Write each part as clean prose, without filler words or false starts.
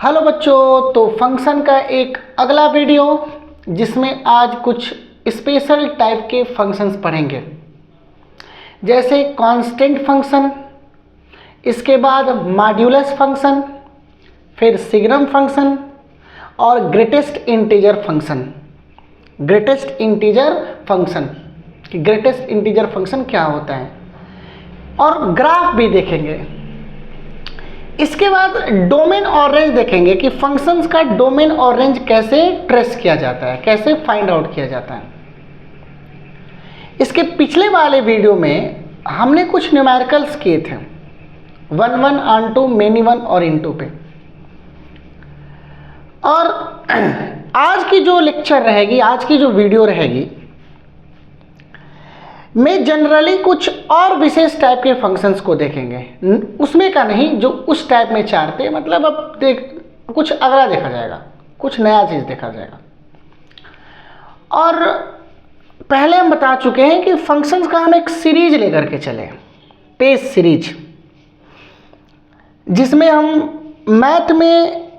Hello बच्चों, तो function का एक अगला वीडियो जिसमें आज कुछ स्पेशल टाइप के फंक्शंस पढ़ेंगे, जैसे कांस्टेंट फंक्शन, इसके बाद मॉड्यूलस फंक्शन, फिर सिग्नम फंक्शन और greatest integer function. Greatest integer function कि ग्रेटेस्ट इंटीजर फंक्शन क्या होता है, और ग्राफ भी देखेंगे। इसके बाद डोमेन और रेंज देखेंगे कि फंक्शंस का डोमेन और रेंज कैसे ट्रेस किया जाता है, कैसे फाइंड आउट किया जाता है। इसके पिछले वाले वीडियो में हमने कुछ न्यूमेरिकल्स किए थे, 1 1 ऑन2, मेनी 1 और इनटू पे। और आज की जो लेक्चर रहेगी, आज की जो वीडियो रहेगी, में जनरली कुछ और विशेष टाइप के फंक्शंस को देखेंगे, उसमें का नहीं जो उस टाइप में चाहते, मतलब अब कुछ अगला देखा जाएगा, कुछ नया चीज़ देखा जाएगा। और पहले हम बता चुके हैं कि फंक्शंस का हम एक सीरीज लेकर के चले, पेज सीरीज, जिसमें हम मैथ में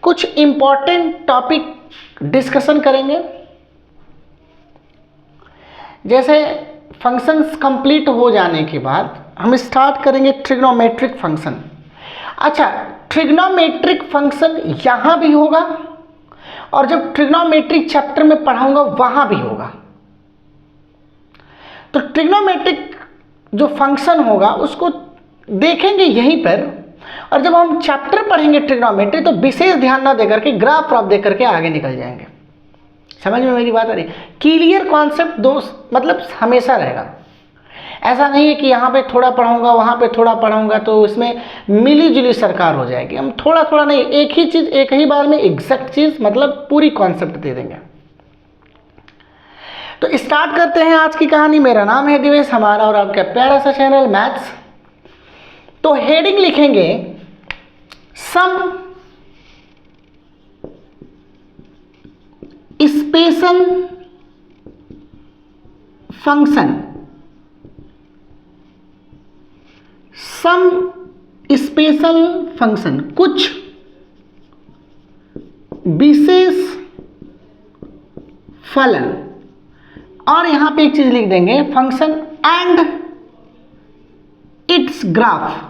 कुछ इम्पॉर्टेंट टॉपिक डिस्कशन करेंगे। जैसे फंक्शंस कंप्लीट हो जाने के बाद हम स्टार्ट करेंगे ट्रिग्नोमेट्रिक फंक्शन। अच्छा, ट्रिग्नोमेट्रिक फंक्शन यहाँ भी होगा और जब ट्रिग्नोमेट्रिक चैप्टर में पढ़ाऊंगा वहाँ भी होगा। तो ट्रिग्नोमेट्रिक जो फंक्शन होगा उसको देखेंगे यहीं पर, और जब हम चैप्टर पढ़ेंगे ट्रिग्नोमेट्री तो विशेष ध्यान ना देकर के ग्राफ प्राप्त देकर के आगे निकल जाएंगे। समझ में मेरी बात आ रही? क्लियर कॉन्सेप्ट दोस्त मतलब हमेशा रहेगा। ऐसा नहीं है कि यहाँ पे थोड़ा पढ़ाऊंगा वहाँ पे थोड़ा पढ़ाऊंगा तो इसमें मिली जुली सरकार हो जाएगी। हम थोड़ा थोड़ा नहीं, एक ही चीज़ एक ही बार में एग्जैक्ट चीज़ मतलब पूरी कॉन्सेप्ट दे देंगे। तो स्टार्ट करते हैं आज की कहानी। मेरा नाम है दिवेश, हमारा और आपका प्यारा सा चैनल मैथ्स। तो हेडिंग लिखेंगे some special function, some special function, कुछ विशेष फलन। और यहां पे एक चीज लिख देंगे फंक्शन एंड इट्स ग्राफ,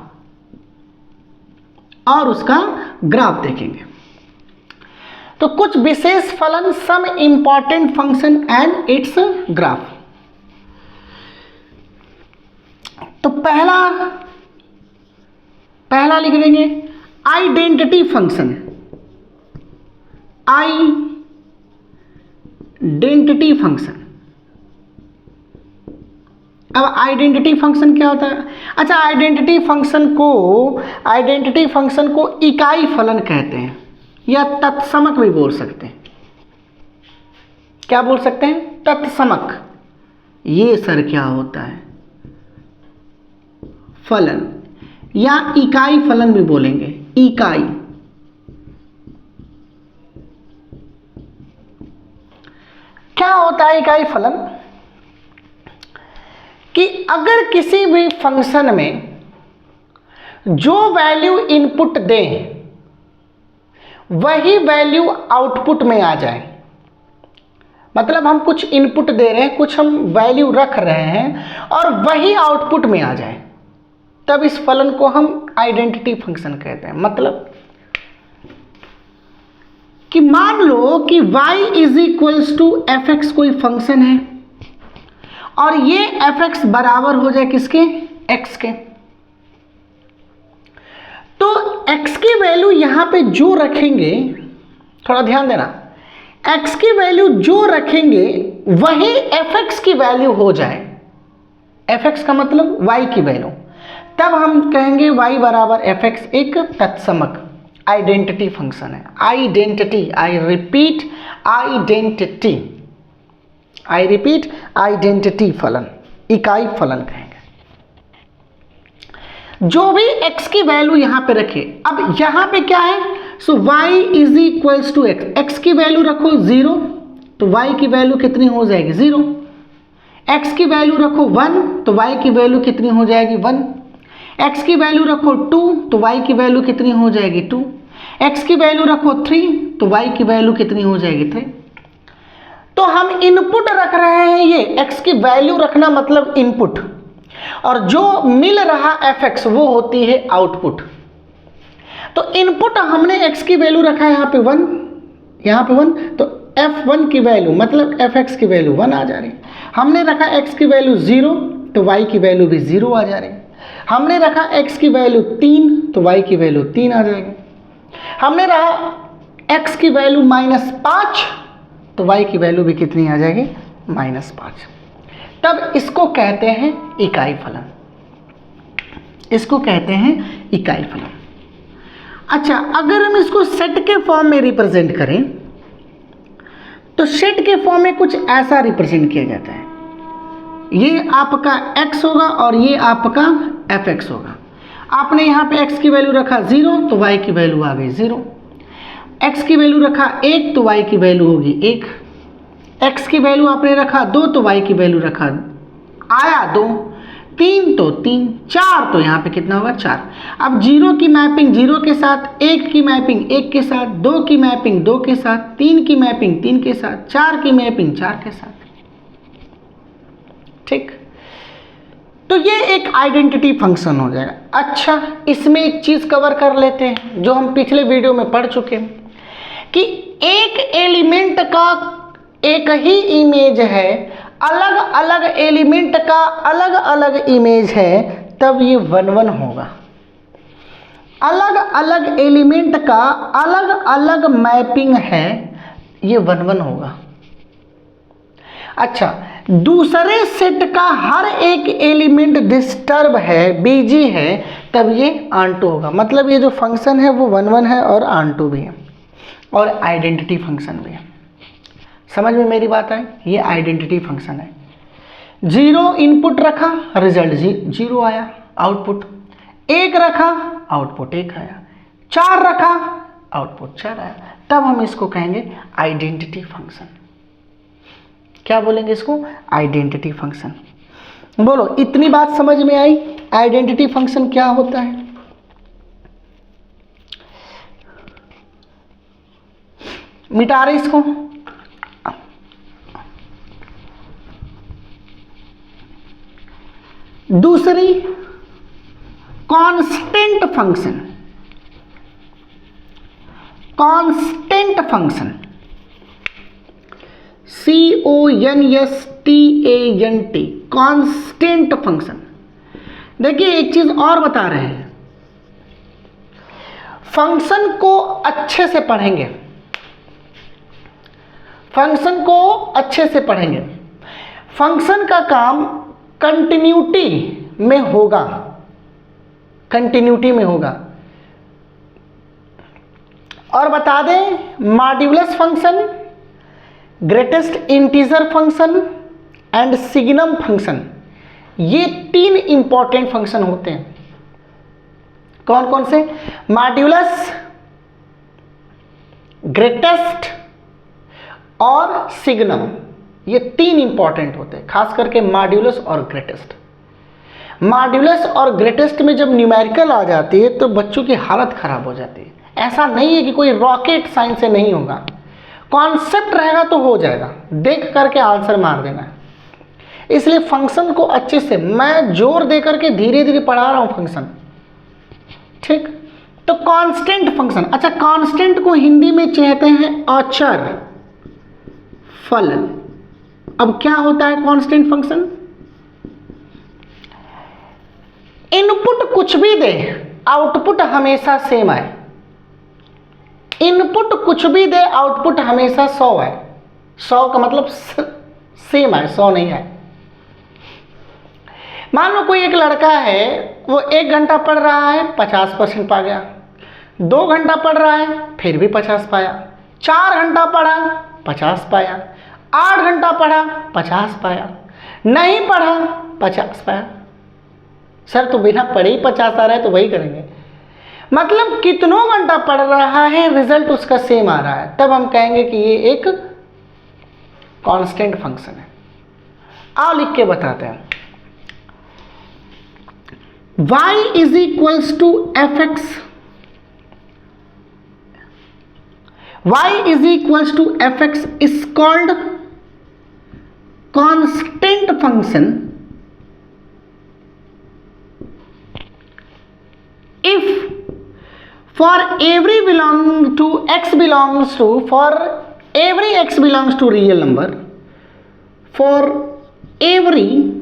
और उसका ग्राफ देखेंगे। तो कुछ विशेष फलन, some important function and its graph. तो पहला लिख देंगे आइडेंटिटी फंक्शन। Identity function. अब आइडेंटिटी फंक्शन क्या होता है? अच्छा, आइडेंटिटी फंक्शन को इकाई फलन कहते हैं या तत्समक भी बोल सकते हैं। क्या बोल सकते हैं? तत्समक। ये सर क्या होता है? फलन, या इकाई फलन भी बोलेंगे, इकाई। क्या होता है इकाई फलन? कि अगर किसी भी फंक्शन में जो वैल्यू इनपुट दें वही वैल्यू आउटपुट में आ जाए, मतलब हम कुछ इनपुट दे रहे हैं, कुछ हम वैल्यू रख रहे हैं और वही आउटपुट में आ जाए, तब इस फलन को हम आइडेंटिटी फंक्शन कहते हैं। मतलब कि मान लो कि y is equals to F X कोई फंक्शन है और ये एफ एक्स बराबर हो जाए किसके? x के। तो x की वैल्यू यहां पे जो रखेंगे, थोड़ा ध्यान देना, x की वैल्यू जो रखेंगे वही fx की वैल्यू हो जाए। fx का मतलब y की वैल्यू, तब हम कहेंगे y बराबर fx एक तत्समक आइडेंटिटी फंक्शन है। आइडेंटिटी, आई रिपीट आइडेंटिटी फलन, इकाई फलन कहेंगे। जो भी x की वैल्यू यहां पे रखे, अब यहां पे क्या है? So y is equals to X, X की वैल्यू रखो 0 तो y की वैल्यू कितनी हो जाएगी? 0। x की वैल्यू रखो 1 तो y की वैल्यू कितनी हो जाएगी? 1। x की वैल्यू रखो 2 तो y की वैल्यू कितनी हो जाएगी? 2। x की वैल्यू रखो 3 तो y की वैल्यू कितनी हो जाएगी 3। तो हम इनपुट रख रहे हैं, ये x की वैल्यू रखना मतलब इनपुट, और जो मिल रहा fx वो होती है आउटपुट। तो इनपुट हमने x की वैल्यू रखा है यहाँ पे 1, यहाँ पे 1, तो f1 की वैल्यू मतलब fx की वैल्यू 1 आ जा रही। हमने रखा x की वैल्यू 0 तो y की वैल्यू भी 0 आ जा रही। हमने रखा x की वैल्यू 3 तो y की वैल्यू 3 आ जाएगी। हमने रखा x की वैल्यू -5 तो y की वैल्यू भी कितनी आ जाएगी -5। तब इसको कहते हैं इकाई फलन, इसको कहते हैं इकाई फलन। अच्छा, अगर हम इसको सेट के फॉर्म में रिप्रेजेंट करें तो सेट के फॉर्म में कुछ ऐसा रिप्रेजेंट किया जाता है, ये आपका x होगा और ये आपका fx होगा। आपने यहाँ पे x की वैल्यू रखा 0 तो y की वैल्यू आ गई 0, x की वैल्यू रखा 1 तो y की वैल्यू होगी 1, x की वैल्यू आपने रखा 2 तो y की वैल्यू रखा आया 2, 3 तो 3, 4 तो यहाँ पे कितना होगा 4। अब 0 की मैपिंग 0 के साथ, 1 की मैपिंग 1 के साथ, 2 की मैपिंग 2 के साथ, 3 की मैपिंग 3 के साथ, 4 की मैपिंग 4 के साथ। ठीक, तो ये एक आइडेंटिटी फंक्शन हो जाएगा। अच्छा, इसमें एक चीज़ कवर कर लेते हैं जो हम पिछले वीडियो में पढ़ चुके हैं कि एक एलिमेंट का एक ही इमेज है, अलग अलग एलिमेंट का अलग अलग इमेज है, तब ये 1 1 होगा। अलग अलग एलिमेंट का अलग अलग मैपिंग है, ये 1 1 होगा। अच्छा, दूसरे सेट का हर एक एलिमेंट डिस्टर्ब है, बिजी है, तब ये आंटू होगा। मतलब ये जो फंक्शन है वो 1 1 है और आंटू भी है और आइडेंटिटी फंक्शन भी है। समझ में मेरी बात आई? ये आइडेंटिटी फंक्शन है। 0 इनपुट रखा, रिजल्ट 0 आया, आउटपुट 1 रखा, आउटपुट 1 आया, 4 रखा, आउटपुट 4 आया। तब हम इसको कहेंगे आइडेंटिटी फंक्शन। क्या बोलेंगे इसको? Identity function. बोलो, इतनी बात समझ में आई? आइडेंटिटी फंक्शन क्या होता है? मिटा रहे इसको। दूसरी, constant function. Constant function, CONSTANT, constant function. देखिए, एक चीज और बता रहे हैं, फंक्शन को अच्छे से पढ़ेंगे, फंक्शन को अच्छे से पढ़ेंगे। फंक्शन का काम कंटिन्यूटी में होगा, कंटिन्यूटी में होगा। और बता दें, modulus function, greatest integer function and signum function, ये 3 इंपॉर्टेंट फंक्शन होते हैं। कौन कौन से? मॉड्यूलस, ग्रेटेस्ट और सिग्नम, ये 3 इंपॉर्टेंट होते हैं, खास करके मॉड्यूलस और ग्रेटेस्ट। मॉड्यूलस और ग्रेटेस्ट में जब न्यूमेरिकल आ जाती है तो बच्चों की हालत खराब हो जाती है। ऐसा नहीं है कि कोई रॉकेट साइंस से नहीं होगा, कॉन्सेप्ट रहेगा तो हो जाएगा, देख करके आंसर मार देना है। इसलिए फंक्शन को अच्छे से, मैं जोर दे करके धीरे धीरे पढ़ा रहा हूं फंक्शन। ठीक, तो कांस्टेंट फंक्शन। अच्छा, कांस्टेंट को हिंदी में कहते हैं अचर, फल। अब क्या होता है कांस्टेंट फंक्शन? इनपुट कुछ भी दे, आउटपुट हमेशा सेम आए। इनपुट कुछ भी दे, आउटपुट हमेशा 100 आए। 100 का मतलब सेम आए, 100 नहीं आए। मान लो कोई एक लड़का है, वो 1 घंटा पढ़ रहा है, 50% पा गया। 2 घंटा पढ़ रहा है, फिर भी 50 पाया। 4 घंटा पढ़ा, 50 पाया। 8 घंटा पढ़ा, 50 पाया। नहीं पढ़ा, 50 पाया। सर तो बिना पढ़े ही 50 आ रहा है, तो वही करेंगे। मतलब कितनों घंटा पढ़ रहा है, रिजल्ट उसका सेम आ रहा है, तब हम कहेंगे कि ये एक कांस्टेंट फंक्शन है। आओ लिख के बताते हैं। y is equals to fx y is equals to fx is called constant function if for every x belongs to real number, for every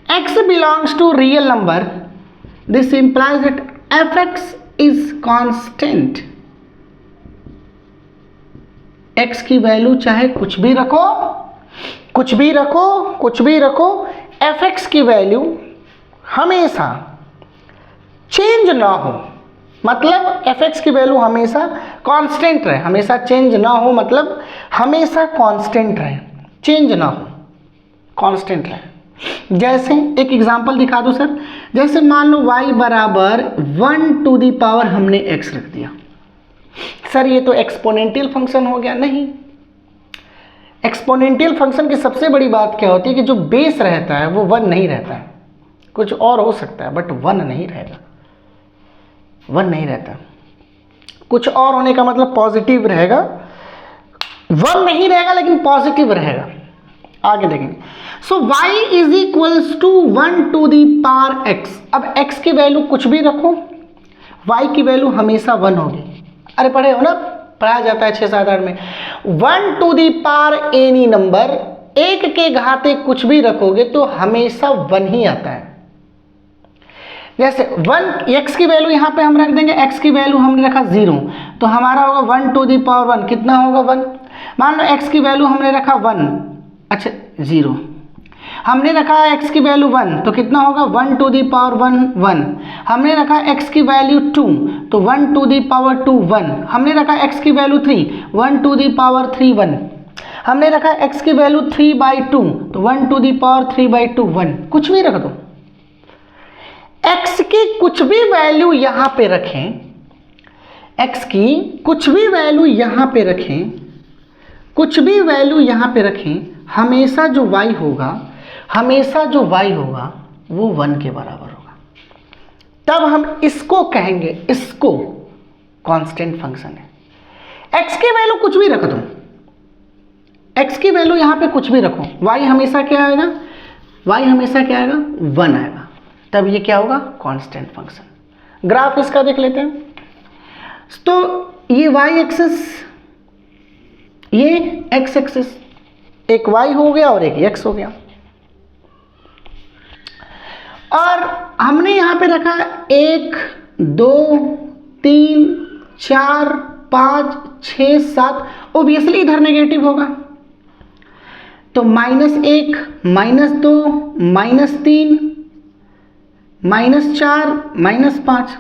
x belongs to real number, this implies that fx is constant. x की value चाहे कुछ भी रखो, fx की value हमेशा change ना हो, मतलब fx की वैल्यू हमेशा कांस्टेंट रहे, हमेशा चेंज ना हो, मतलब हमेशा कांस्टेंट रहे, चेंज ना हो, कांस्टेंट रहे। जैसे एक एग्जांपल दिखा दो सर, जैसे मान लो y बराबर 1 टू दी पावर हमने x रख दिया, सर ये तो एक्सपोनेंशियल फंक्शन हो गया। नहीं, एक्सपोनेंशियल फंक्शन की सबसे बड़ी बात क्या होती है कि जो बेस रहता है वो 1 नहीं रहता है, कुछ और हो सकता है बट 1 नहीं रहेगा, 1 नहीं रहता। कुछ और होने का मतलब पॉजिटिव रहेगा, 1 नहीं रहेगा लेकिन पॉजिटिव रहेगा। आगे देखेंगे। So y is equals to 1 to the power x। अब x की वैल्यू कुछ भी रखो, y की वैल्यू हमेशा 1 होगी। अरे पढ़े हो ना, पढ़ाया जाता है 6-7-8 में। 1 to the power any number, एक के घाते कुछ भी रखोगे तो हमेशा 1 ही आता है। जैसे 1 x की वैल्यू यहाँ पे हम रख देंगे, x की वैल्यू हमने रखा 0, तो हमारा होगा 1 टू दी पावर 1, कितना होगा 1। मान लो x की वैल्यू हमने रखा 1, अच्छा 0, हमने रखा x की वैल्यू 1, तो कितना होगा 1 टू दी पावर 1। हमने रखा x की वैल्यू 2, तो 1 टू दी पावर 2 1। हमने रखा x की वैल्यू 3, 1 टू दी पावर 3 1। हमने रखा x की वैल्यू 3/2, तो 1 टू दी पावर 3/2 1। कुछ भी रख दो, x की कुछ भी वैल्यू यहाँ पे रखें, x की कुछ भी वैल्यू यहाँ पे रखें, कुछ भी वैल्यू यहाँ पे रखें, हमेशा जो y होगा वो 1 के बराबर होगा। तब हम इसको कहेंगे, इसको कांस्टेंट फंक्शन है। x की वैल्यू कुछ भी रख दो, x की वैल्यू यहाँ पे कुछ भी रखो, y हमेशा क्या आएगा, 1 आएगा, तब ये क्या होगा, कांस्टेंट फंक्शन। ग्राफ इसका देख लेते हैं। तो ये y एक्सिस, ये x एक्सिस, एक y हो गया और एक x हो गया, और हमने यहां पे रखा 1 2 3 4 5 6 7, ओबियसली इधर नेगेटिव होगा, तो -1 -2 -3 -4 -5,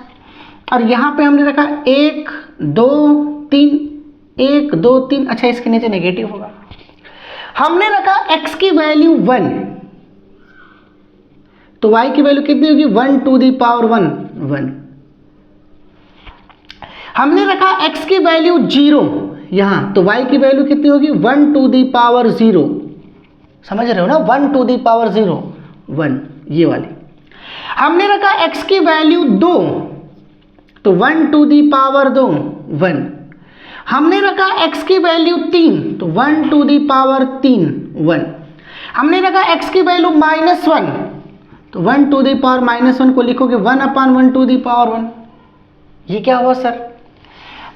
और यहां पे हमने रखा 1 2 3 1 2 3, अच्छा इसके नीचे नेगेटिव होगा। हमने रखा x की वैल्यू 1, तो y की वैल्यू कितनी होगी, 1 टू दी पावर 1। हमने रखा x की वैल्यू 0 यहां, तो y की वैल्यू कितनी होगी, 1 टू दी पावर 0। समझ रहे हो ना, 1 टू दी पावर 0 1, ये वाली। हमने रखा x की वैल्यू 2, तो 1 टू दी पावर 2 1। हमने रखा x की वैल्यू 3, तो 1 टू दी पावर 3 1। हमने रखा x की वैल्यू -1, तो 1 टू दी पावर -1 को लिखोगे 1/1 टू दी पावर 1। ये क्या हुआ सर,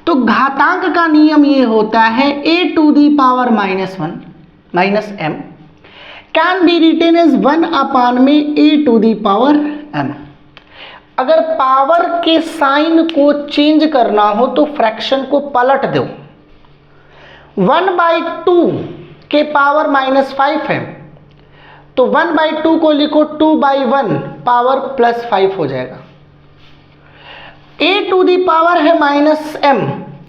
तो घातांक का नियम ये होता है a to the power -m can be written as 1/, में a to the power m। अगर पावर के साइन को चेंज करना हो तो फ्रैक्शन को पलट दो। 1/2 के पावर -5 है, तो 1/2 को लिखो 2/1 पावर +5 हो जाएगा। a टू दी पावर है -m,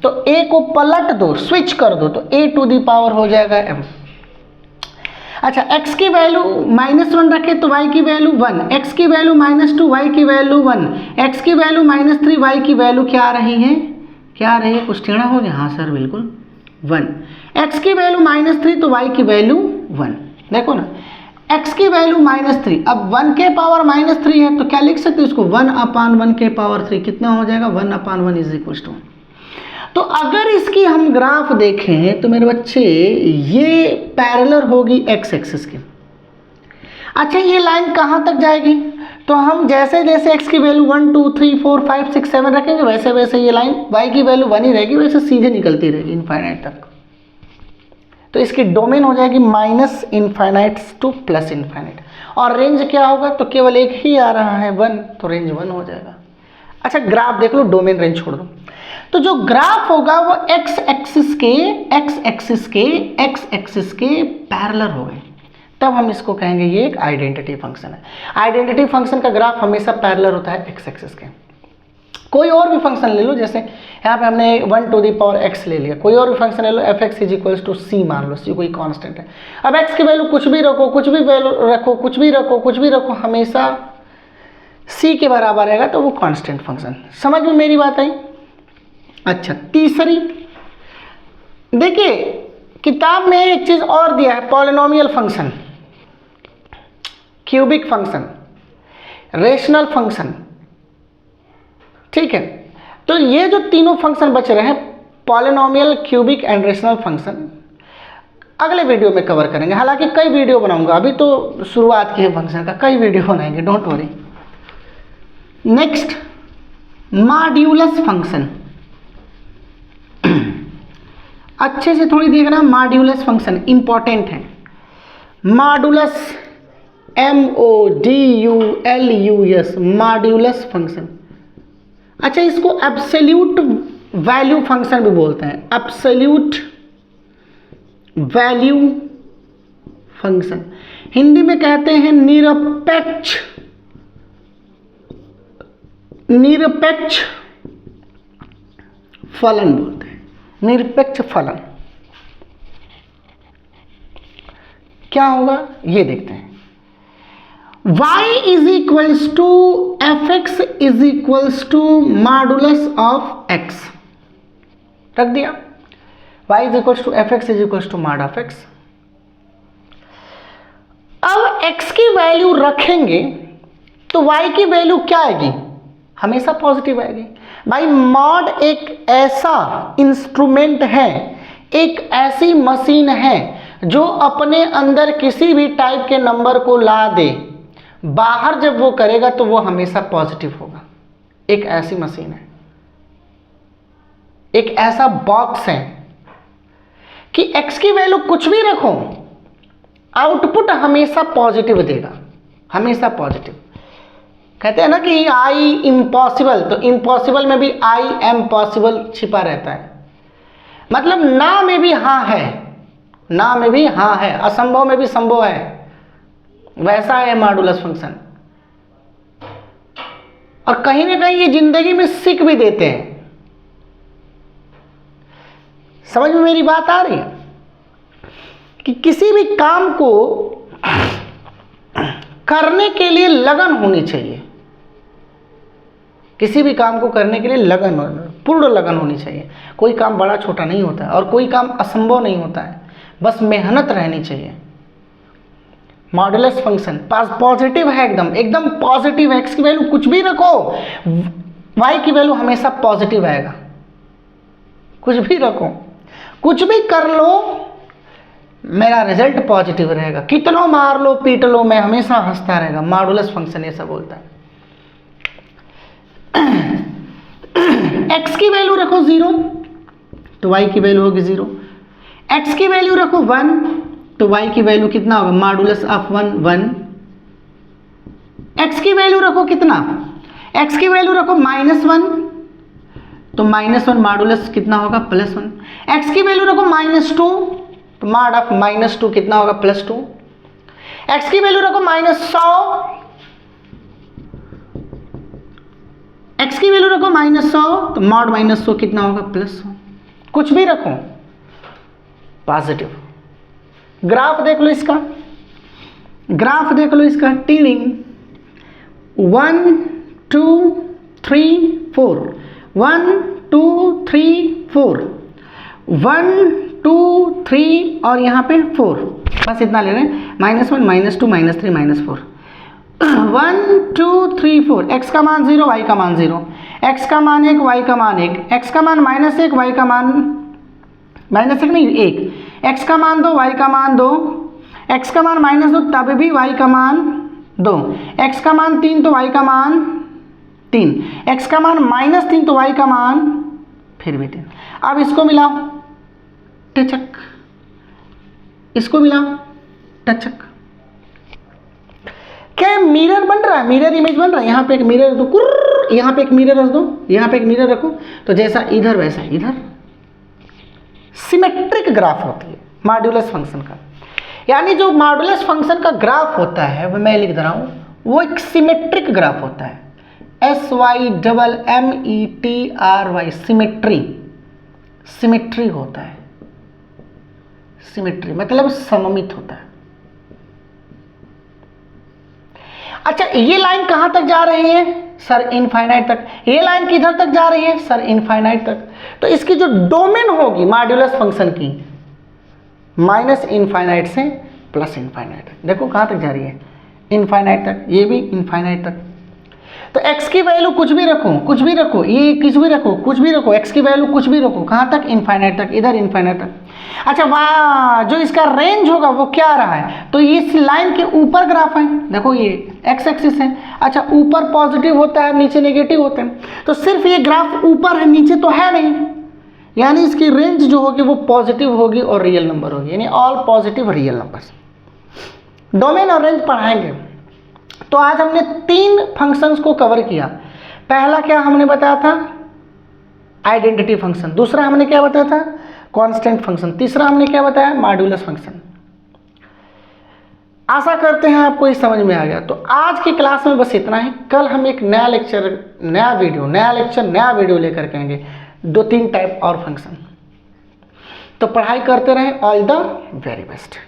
तो a को पलट दो, स्विच कर दो, तो a टू दी पावर हो जाएगा m। अच्छा, x की वैल्यू -1 रखे तो y की वैल्यू 1, x की वैल्यू -2 y की वैल्यू 1, x की वैल्यू -3 y की वैल्यू क्या आ रही है, कुछ टेढ़ा हो गया, हाँ सर बिल्कुल 1। x की वैल्यू -3 तो y की वैल्यू 1। देखो ना, x की वैल्यू -3, अब 1 के पावर -3 है तो क्या लिख सकते हो इसको, 1/1 के पावर 3, कितना हो जाएगा 1/1 इज इक्वल टू। तो अगर इसकी हम ग्राफ देखें तो मेरे बच्चे ये पैरेलल होगी एक्स एक्सिस की। अच्छा, ये लाइन कहाँ तक जाएगी? तो हम जैसे जैसे x की वैल्यू 1 2 3 4 5 6 7 रखेंगे वैसे वैसे ये लाइन y की वैल्यू 1 ही रहेगी, वैसे सीधे निकलती रहेगी इनफाइनाइट तक। तो इसकी डोमेन हो जाएगी minus infinite two plus infinite. और रेंज क्या होगा? तो केवल एक ही आ रहा है 1, तो रेंज 1 हो जाएगा। अच्छा, ग्राफ देख लो, डोमेन रेंज छोड़ दो। तो जो ग्राफ होगा वो x एक्सिस के पैरेलल हो गए, तब हम इसको कहेंगे ये एक आइडेंटिटी फंक्शन है। आइडेंटिटी फंक्शन का ग्राफ हमेशा पैरेलल होता है x एक्सिस के। कोई और भी फंक्शन ले लो, जैसे यहाँ पे हमने 1 टू द पावर x ले लिया, कोई और भी फंक्शन ले लो, f(x) = c मान लो, c कोई कांस्टेंट है। अब x की वैल्यू कुछ भी रखो, कुछ भी वैल्यू रखो, कुछ भी रखो, कुछ भी रखो, हमेशा c के बराबर आएगा, तो वो कांस्टेंट फंक्शन। समझ में मेरी बात आई? अच्छा, तीसरी देखिए, किताब में एक चीज और दिया है, polynomial function, cubic function, rational function. ठीक है, तो ये जो तीनों फंक्शन बच रहे हैं, polynomial, cubic and rational function, अगले वीडियो में कवर करेंगे। हालांकि कई वीडियो बनाऊंगा, अभी तो शुरुआत की है फंक्शन का, कई वीडियो बनाएंगे, don't worry. Next, modulus function. अच्छे से थोड़ी देखना, मॉड्यूलस फंक्शन इंपॉर्टेंट है। Modulus, MODULUS, modulus function. अच्छा, इसको एब्सोल्यूट वैल्यू फंक्शन भी बोलते हैं, एब्सोल्यूट वैल्यू फंक्शन। हिंदी में कहते हैं निरपेक्ष फलन बोलते हैं, निरपेक्ष फलन। क्या होगा ये देखते हैं। y = fx = modulus of x, रख दिया। y = fx = mod of x। अब x की वैल्यू रखेंगे तो y की वैल्यू क्या आएगी? हमेशा पॉजिटिव आएगी। भाई, मॉड एक ऐसा इंस्ट्रूमेंट है, एक ऐसी मशीन है जो अपने अंदर किसी भी टाइप के नंबर को ला दे, बाहर जब वो करेगा तो वो हमेशा पॉजिटिव होगा। एक ऐसी मशीन है, एक ऐसा बॉक्स है कि x की वैल्यू कुछ भी रखो, आउटपुट हमेशा पॉजिटिव देगा, हमेशा पॉजिटिव। कहते हैं ना कि आई इम्पॉसिबल, तो इम्पॉसिबल में भी आई एम पॉसिबल छिपा रहता है। मतलब ना में भी हाँ है, ना में भी हाँ है, असंभव में भी संभव है, वैसा है मॉडुलस फंक्शन। और कहीं ना कहीं ये जिंदगी में सीख भी देते हैं। समझ में मेरी बात आ रही है कि किसी भी काम को करने के लिए लगन होनी चाहिए, किसी भी काम को करने के लिए लगन, पूर्ण लगन होनी चाहिए। कोई काम बड़ा छोटा नहीं होता है और कोई काम असंभव नहीं होता है, बस मेहनत रहनी चाहिए। मॉडुलस फंक्शन पॉजिटिव है, एकदम पॉजिटिव है। x की वैल्यू कुछ भी रखो, y की वैल्यू हमेशा पॉजिटिव आएगा। कुछ भी रखो, कुछ भी कर लो, मेरा रिजल्ट पॉजिटिव रहेगा। कितनों मार लो, पीट लो, मैं हमेशा हंसता रहेगा। मॉडुलस फंक्शन ऐसा बोलता है। x की वैल्यू रखो 0 तो y की वैल्यू होगी 0। x की वैल्यू रखो 1 तो y की वैल्यू कितना होगा? Modulus of 1 1। x की वैल्यू रखो कितना? x की वैल्यू रखो -1 तो -1 मॉडुलस कितना होगा? +1। x की वैल्यू रखो -2 तो मॉड ऑफ -2 कितना होगा? +2। x की वैल्यू रखो -100, x की वैल्यू रखो -100 तो मॉड -100 कितना होगा? +100। कुछ भी रखो, पॉजिटिव। ग्राफ देख लो इसका, ग्राफ देख लो इसका। टीडिंग 1 2 3 4, 1 2 3 4, 1 2 3 और यहाँ पे 4, बस इतना ले रहे हैं। -1 -2 -3 -4, 1 2 3 4। x का मान 0, y का मान 0। x का मान 1, y का मान 1, x का मान -1, y का मान -1 नहीं 1, x का मान 2, y का मान 2, x का मान -2 तब भी y का मान 2, x का मान 3 तो y का मान 3, x का मान -3 तो y का मान फिर भी 3। अब इसको मिलाओ, टचक, इसको मिलाओ, टचक। क्या मिरर बन रहा है, मिरर इमेज बन रहा है। यहाँ पे एक मिरर दो, यहाँ पे एक मिरर रख दो, यहाँ पे एक मिरर रखो, तो जैसा इधर वैसा इधर। सिमेट्रिक ग्राफ होती है मॉड्यूलस फंक्शन का, यानी जो मॉड्यूलस फंक्शन का ग्राफ होता है वो मैं लिख दे रहा हूं, वो एक सिमेट्रिक ग्राफ होता है। SYMMETRY, सिमेट्री, सिमेट्री होता है। सिमेट्री मतलब सममित होता है। अच्छा, ये लाइन कहां तक जा रही है सर? इनफाइनाइट तक। ये लाइन किधर तक जा रही है सर? इनफाइनाइट तक। तो इसकी जो डोमेन होगी मॉड्यूलस फंक्शन की, माइनस इनफाइनाइट से प्लस इनफाइनाइट तक। देखो कहां तक जा रही है, इनफाइनाइट तक, ये भी इनफाइनाइट तक। तो x की वैल्यू कुछ भी रखो, कुछ भी रखो, ये कुछ भी रखो, कुछ भी रखो, x की वैल्यू कुछ भी रखो, कहां तक? इनफाइनाइट तक, इधर इनफाइनाइट तक। अच्छा, वहाँ जो इसका रेंज होगा वो क्या आ रहा है? तो इस लाइन के ऊपर ग्राफ है, देखो ये x एक्सिस है। अच्छा, ऊपर पॉजिटिव होता है, नीचे नेगेटिव होते हैं, तो सिर्फ ये ग्राफ ऊपर है, नीचे तो है नहीं, यानी इसकी रेंज जो होगी वो पॉजिटिव होगी और रियल नंबर होगी, यानी all positive real numbers. Domain और रेंज पढ़ाएंगे। तो आज हमने 3 फंक्शंस को कवर किया। पहला क्या हमने बताया था? Identity function. दूसरा हमने क्या बताया था? Constant function. तीसरा हमने क्या बताया? Modulus function. आशा करते हैं आपको ये समझ में आ गया। तो आज की क्लास में बस इतना ही। कल हम एक नया लेक्चर, नया वीडियो लेकर के आएंगे, 2-3 टाइप और फंक्शन। तो पढ़ाई करते रहें। All the very best.